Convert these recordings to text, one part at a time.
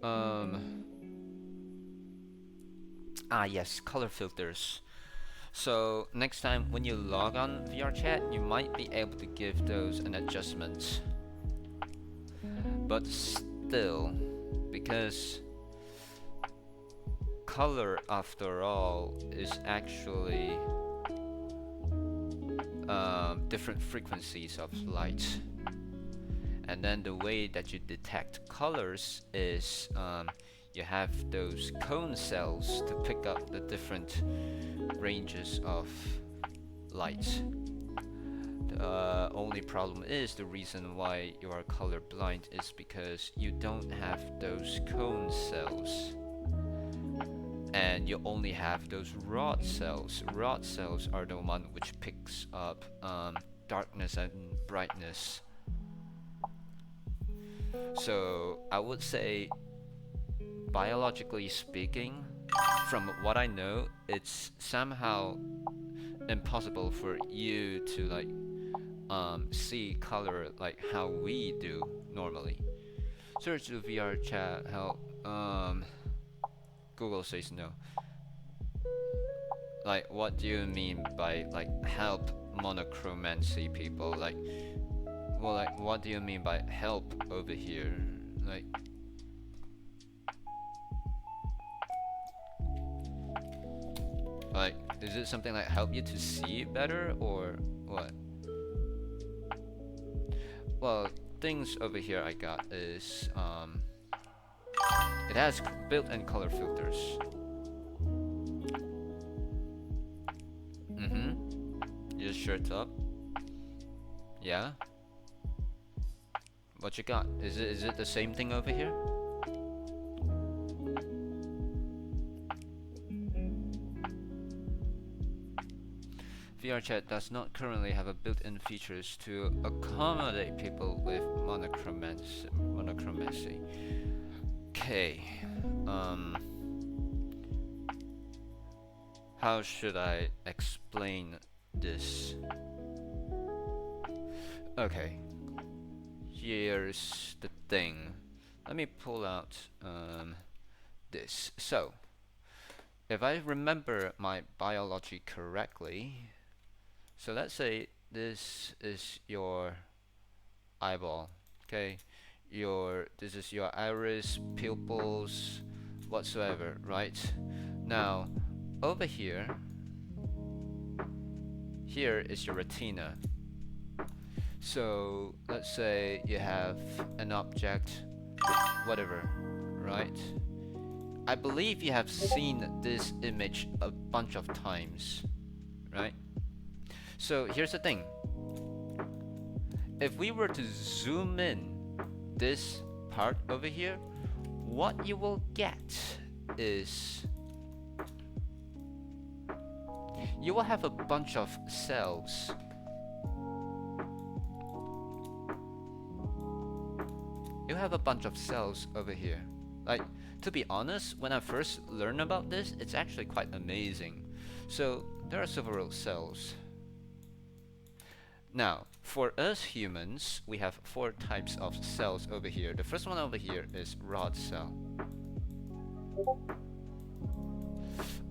Um, yes, color filters. So next time when you log on VR chat, you might be able to give those an adjustment. But still, because color after all is actually different frequencies of light, and then the way that you detect colors is you have those cone cells to pick up the different ranges of light. The only problem is the reason why you are colorblind is because you don't have those cone cells, and you only have those rod cells. Rod cells are the one which picks up darkness and brightness. So I would say, biologically speaking, from what I know, it's somehow impossible for you to like see color like how we do normally. Search the VR chat help. Google says no. Like, what do you mean by like help monochromancy people? Like, well, like, what do you mean by help over here? Like, is it something like help you to see better or what? Well, things over here I got is it has built-in color filters. You just shirt up. Yeah. What you got? Is it the same thing over here? VRChat does not currently have a built-in features to accommodate people with monochromacy. Okay. How should I explain this? Okay. Here's the thing. Let me pull out this. So, if I remember my biology correctly, so let's say this is your eyeball, okay? This is your iris, pupils, whatsoever, right? Now, over here is your retina. So let's say you have an object, whatever, right? I believe you have seen this image a bunch of times, right? So here's the thing. If we were to zoom in this part over here, what you will get is you will have a bunch of cells. You have a bunch of cells over here. Like, to be honest, when I first learned about this, it's actually quite amazing. So there are several cells. Now, for us humans, we have 4 types of cells over here. The first one over here is rod cell,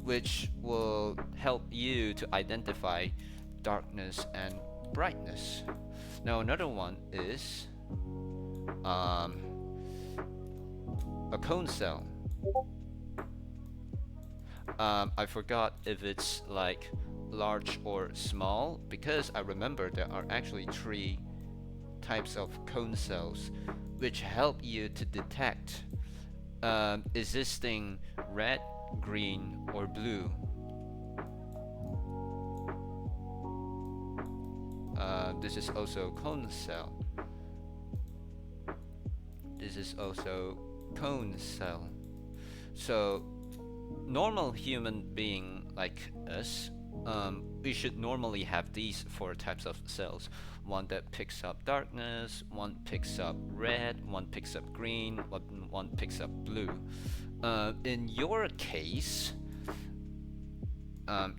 which will help you to identify darkness and brightness. Now, another one is a cone cell. I forgot if it's like large or small, because I remember there are actually 3 types of cone cells which help you to detect is this thing red, green, or blue. This is also cone cell. This is also cone cell. So normal human being like us, we should normally have these 4 types of cells. One that picks up darkness, one picks up red, one picks up green, one picks up blue. In your case,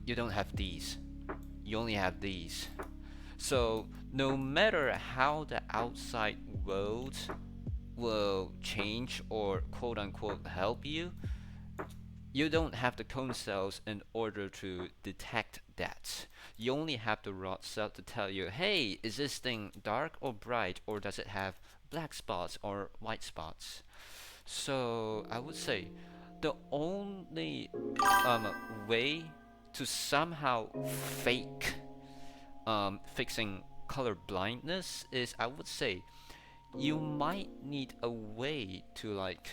you don't have these. You only have these. So no matter how the outside world will change or quote unquote help you, you don't have the cone cells in order to detect that. You only have the rod cell to tell you, hey, is this thing dark or bright, or does it have black spots or white spots? So I would say the only way to somehow fake fixing color blindness is, I would say, you might need a way to like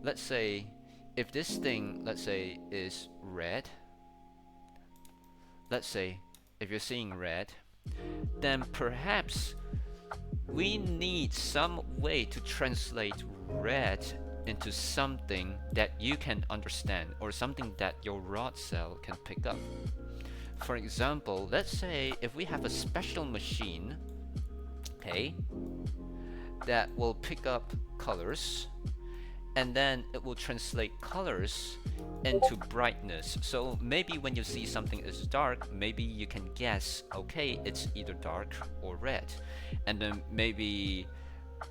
let's say if this thing, let's say, is red, let's say if you're seeing red, then perhaps we need some way to translate red into something that you can understand or something that your rod cell can pick up. For example, let's say if we have a special machine, okay, that will pick up colors, and then it will translate colors into brightness. So maybe when you see something is dark, maybe you can guess, okay, it's either dark or red. And then maybe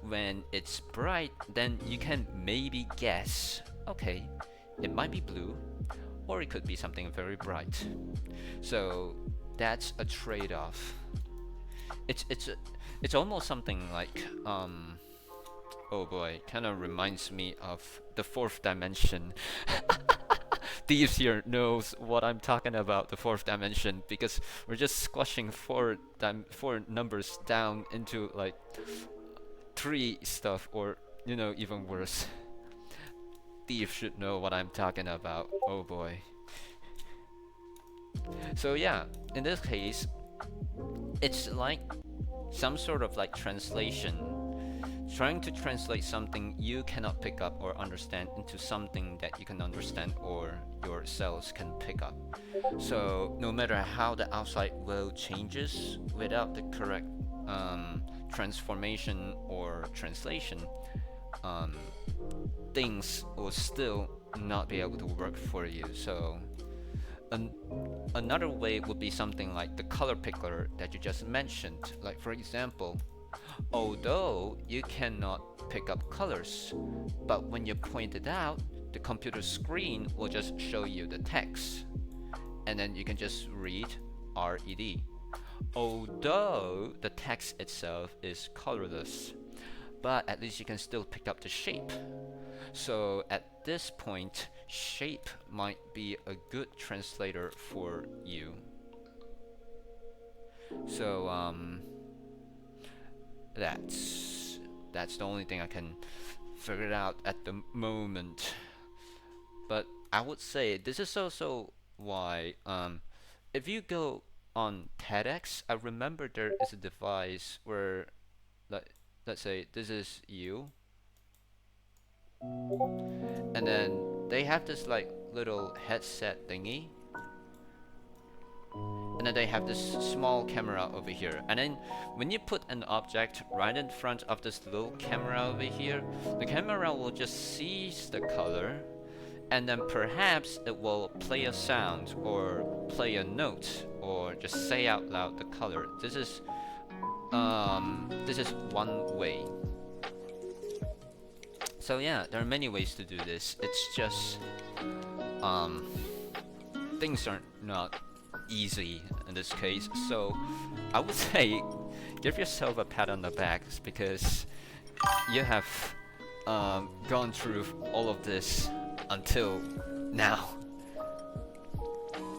when it's bright, then you can maybe guess, okay, it might be blue, or it could be something very bright. So that's a trade-off. It's almost something like oh boy, kind of reminds me of the fourth dimension. Thieves here knows what I'm talking about, the fourth dimension, because we're just squashing four numbers down into like three stuff, or you know, even worse. Thieves should know what I'm talking about. Oh boy. So yeah, in this case, it's like some sort of like translation, trying to translate something you cannot pick up or understand into something that you can understand or your cells can pick up. So no matter how the outside world changes, without the correct transformation or translation, things will still not be able to work for you. So another way would be something like the color picker that you just mentioned. Like for example, although you cannot pick up colors, but when you point it out, the computer screen will just show you the text, and then you can just read RED. Although the text itself is colorless, but at least you can still pick up the shape. So at this point, shape might be a good translator for you. So that's the only thing I can figure out at the moment. But I would say this is also why if you go on TEDx, I remember there is a device where let's say this is you, and then they have this like little headset thingy, and then they have this small camera over here, and then when you put an object right in front of this little camera over here, the camera will just seize the color, and then perhaps it will play a sound or play a note or just say out loud the color. This is one way. So yeah, there are many ways to do this. It's just things are not easy in this case. So I would say give yourself a pat on the back, because you have gone through all of this until now.